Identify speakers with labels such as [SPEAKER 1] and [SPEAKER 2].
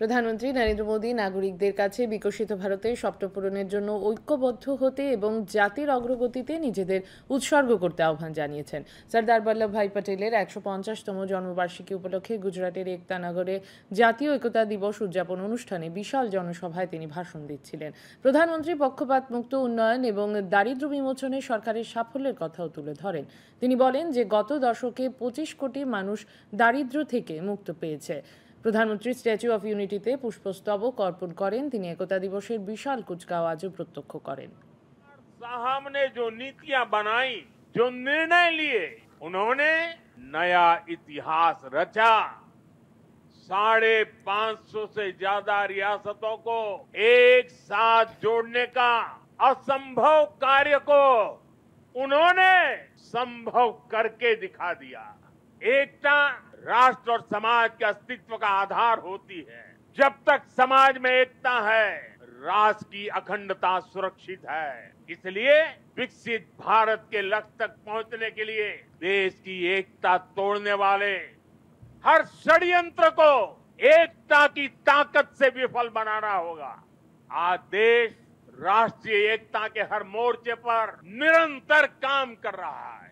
[SPEAKER 1] প্রধানমন্ত্রী নরেন্দ্র মোদী নাগরিকদের কাছে বিকশিত ভারতের স্বপ্ন পূরণের জন্য ঐক্যবদ্ধ হতে এবং জাতির অগ্রগতিতে নিজেদের উৎসর্গ করতে আহ্বান জানিয়েছেন। সর্দার বল্লভভাই পটেলের ১৫০তম জন্মবার্ষিকী উপলক্ষে গুজরাটের একতা নগরে জাতীয় একতা দিবস উদযাপন অনুষ্ঠানে বিশাল জনসভায় তিনি ভাষণ দিচ্ছিলেন। প্রধানমন্ত্রী পক্ষপাতমুক্ত উন্নয়ন এবং দারিদ্র্য বিমোচনে সরকারের সাফল্যের কথাও তুলে ধরেন। তিনি বলেন যে গত দশকে ২৫ কোটি মানুষ দারিদ্র্য থেকে মুক্ত পেয়েছে। প্রধানমন্ত্রী স্ট্যাচু অফ ইউনিটিতে পুষ্পস্তবক অর্পণ করেন। তিনি একতা দিবসের বিশাল কুচকাওয়াজও প্রত্যক্ষ করেন।
[SPEAKER 2] साहब ने जो नीतियां बनाई, जो निर्णय लिए, उन्होंने नया इतिहास रचा। 550 से ज्यादा रियासतों को एक साथ जोड़ने का असंभव कार्य को उन्होंने संभव करके दिखा दिया। एकता राष्ट्र और समाज के अस्तित्व का आधार होती है। जब तक समाज में एकता है, राष्ट्र की अखंडता सुरक्षित है। इसलिए विकसित भारत के लक्ष्य तक पहुंचने के लिए देश की एकता तोड़ने वाले हर षड्यंत्र को एकता की ताकत से विफल बनाना होगा। आज देश राष्ट्रीय एकता के हर मोर्चे पर निरंतर काम कर रहा है।